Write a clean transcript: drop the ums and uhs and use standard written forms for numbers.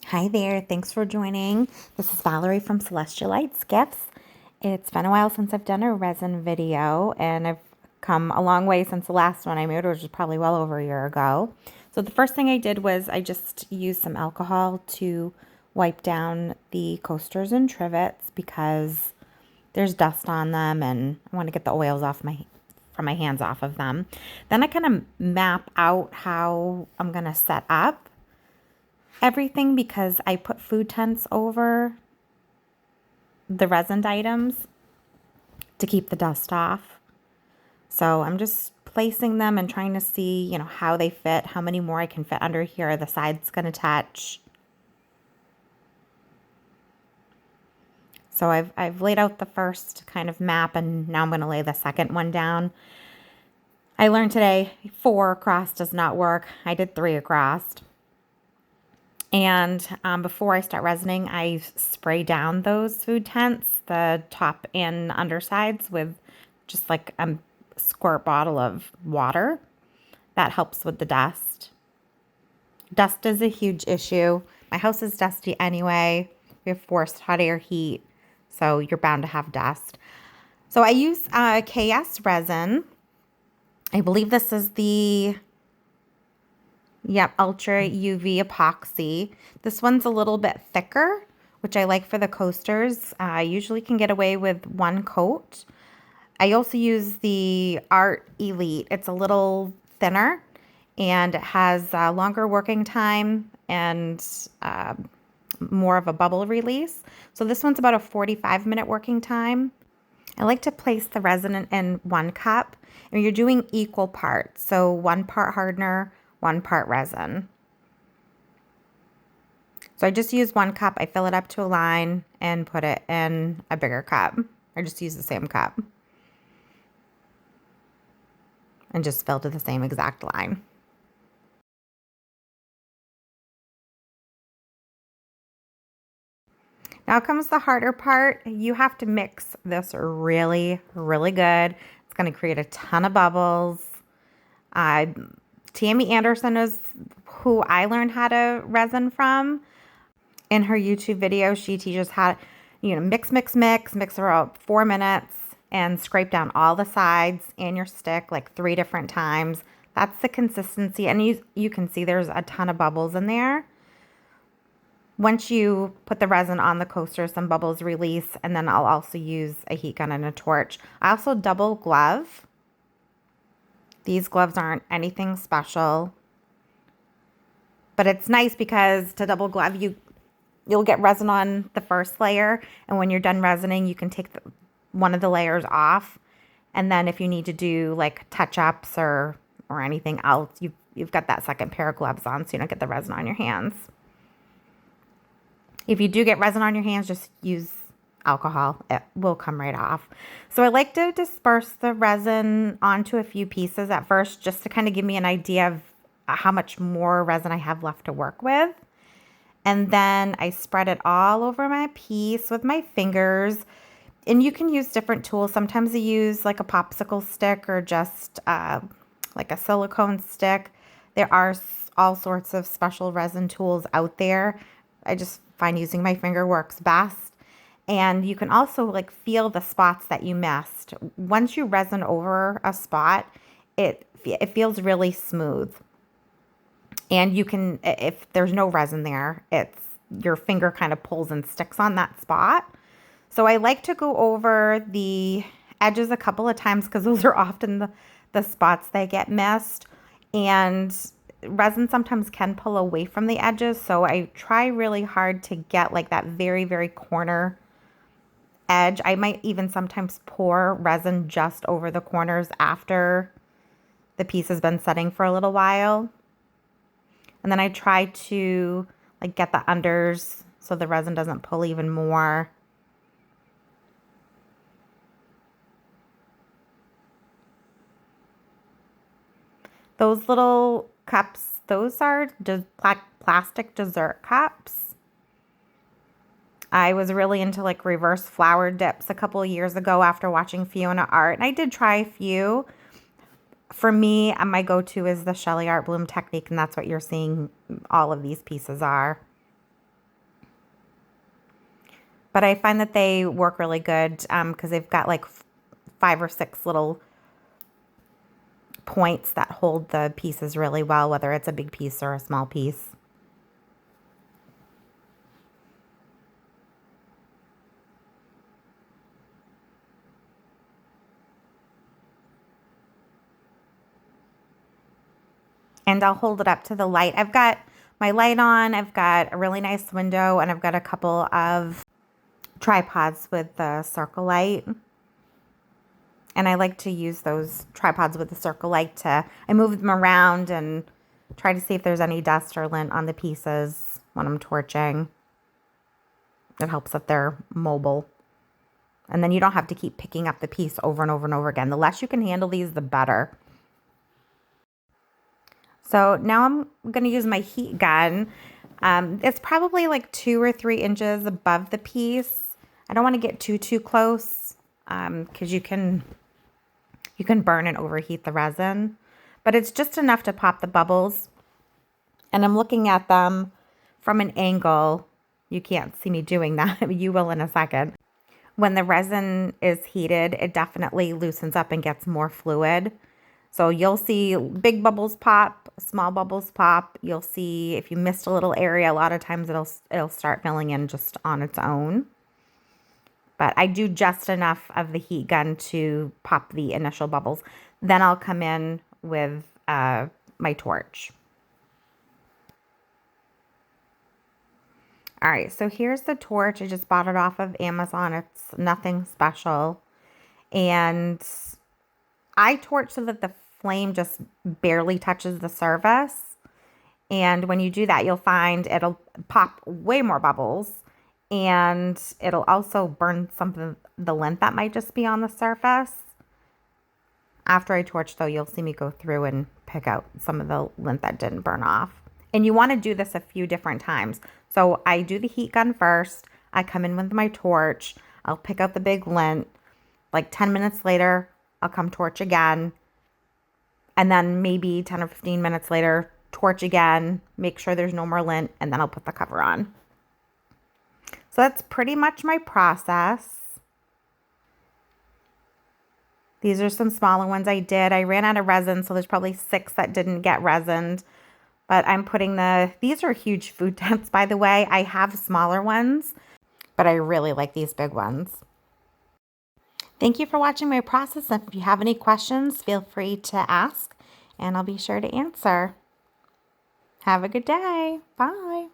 Hi there, thanks for joining. This is Valerie from Celestial Lights Gifts. It's been a while since I've done a resin video, and I've come a long way since the last one I made, which was probably well over a year ago. So the first thing I did was I just used some alcohol to wipe down the coasters and trivets because there's dust on them and I want to get the oils off from my hands off of them. Then I kind of map out how I'm going to set up everything because I put food tents over the resined items to keep the dust off. So I'm just placing them and trying to see, how they fit, how many more I can fit under here. The side's going to touch. So I've laid out the first kind of map, and now I'm going to lay the second one down. I learned today 4 across does not work. I did 3 across. And before I start resining, I spray down those food tents, the top and undersides, with just like a squirt bottle of water. That helps with the dust. Dust is a huge issue. My house is dusty anyway. We have forced hot air heat, so you're bound to have dust. So I use KS Resin. I believe this is the Ultra UV epoxy. This one's a little bit thicker, which I like for the coasters. I usually can get away with 1 coat. I also use the Art Elite. It's a little thinner and it has longer working time and more of a bubble release. So this one's about a 45-minute working time. I like to place the resin in 1 cup, and you're doing equal parts. So 1 part hardener, 1 part resin. So I just use 1 cup. I fill it up to a line and put it in a bigger cup. I just use the same cup and just fill to the same exact line. Now comes the harder part. You have to mix this really, really good. It's going to create a ton of bubbles. Tammy Anderson is who I learned how to resin from. In her YouTube video, she teaches how to, mix for about 4 minutes and scrape down all the sides and your stick like 3 different times. That's the consistency. And you can see there's a ton of bubbles in there. Once you put the resin on the coaster, some bubbles release, and then I'll also use a heat gun and a torch. I also double glove. These gloves aren't anything special, but it's nice because to double glove, you'll get resin on the first layer, and when you're done resining, you can take one of the layers off, and then if you need to do like touch-ups or anything else, you've got that second pair of gloves on, so you don't get the resin on your hands. If you do get resin on your hands, just use alcohol. It will come right off. So I like to disperse the resin onto a few pieces at first, just to kind of give me an idea of how much more resin I have left to work with. And then I spread it all over my piece with my fingers. And you can use different tools. Sometimes I use like a popsicle stick or just like a silicone stick. There are all sorts of special resin tools out there. I just find using my finger works best. And you can also like feel the spots that you missed. Once you resin over a spot, it feels really smooth. And you can, if there's no resin there, your finger kind of pulls and sticks on that spot. So I like to go over the edges a couple of times because those are often the spots that get missed. And resin sometimes can pull away from the edges. So I try really hard to get like that very, very corner edge. I might even sometimes pour resin just over the corners after the piece has been setting for a little while. And then I try to like get the unders so the resin doesn't pull even more. Those little cups, those are plastic dessert cups. I was really into like reverse flower dips a couple of years ago after watching Fiona Art. And I did try a few. For me, my go-to is the Shelly Art Bloom technique, and that's what you're seeing all of these pieces are. But I find that they work really good because they've got like 5 or 6 little points that hold the pieces really well, whether it's a big piece or a small piece. And I'll hold it up to the light. I've got my light on, I've got a really nice window, and I've got a couple of tripods with the circle light. And I like to use those tripods with the circle light I move them around and try to see if there's any dust or lint on the pieces when I'm torching. It helps that they're mobile. And then you don't have to keep picking up the piece over and over and over again. The less you can handle these, the better. So now I'm going to use my heat gun. It's probably like 2 or 3 inches above the piece. I don't want to get too close because you can burn and overheat the resin. But it's just enough to pop the bubbles. And I'm looking at them from an angle. You can't see me doing that. You will in a second. When the resin is heated, it definitely loosens up and gets more fluid. So you'll see big bubbles pop, small bubbles pop. You'll see if you missed a little area, a lot of times it'll start filling in just on its own. But I do just enough of the heat gun to pop the initial bubbles. Then I'll come in with my torch. All right, so here's the torch. I just bought it off of Amazon. It's nothing special. And I torch so that the flame just barely touches the surface. And when you do that, you'll find it'll pop way more bubbles. And it'll also burn some of the lint that might just be on the surface. After I torch, though, you'll see me go through and pick out some of the lint that didn't burn off. And you want to do this a few different times. So I do the heat gun first. I come in with my torch. I'll pick out the big lint. Like 10 minutes later, I'll come torch again. And then maybe 10 or 15 minutes later, torch again. Make sure there's no more lint. And then I'll put the cover on. So that's pretty much my process. These are some smaller ones I did. I ran out of resin, so there's probably 6 that didn't get resined. But I'm putting these are huge food tents, by the way. I have smaller ones, but I really like these big ones. Thank you for watching my process. If you have any questions, feel free to ask, and I'll be sure to answer. Have a good day. Bye.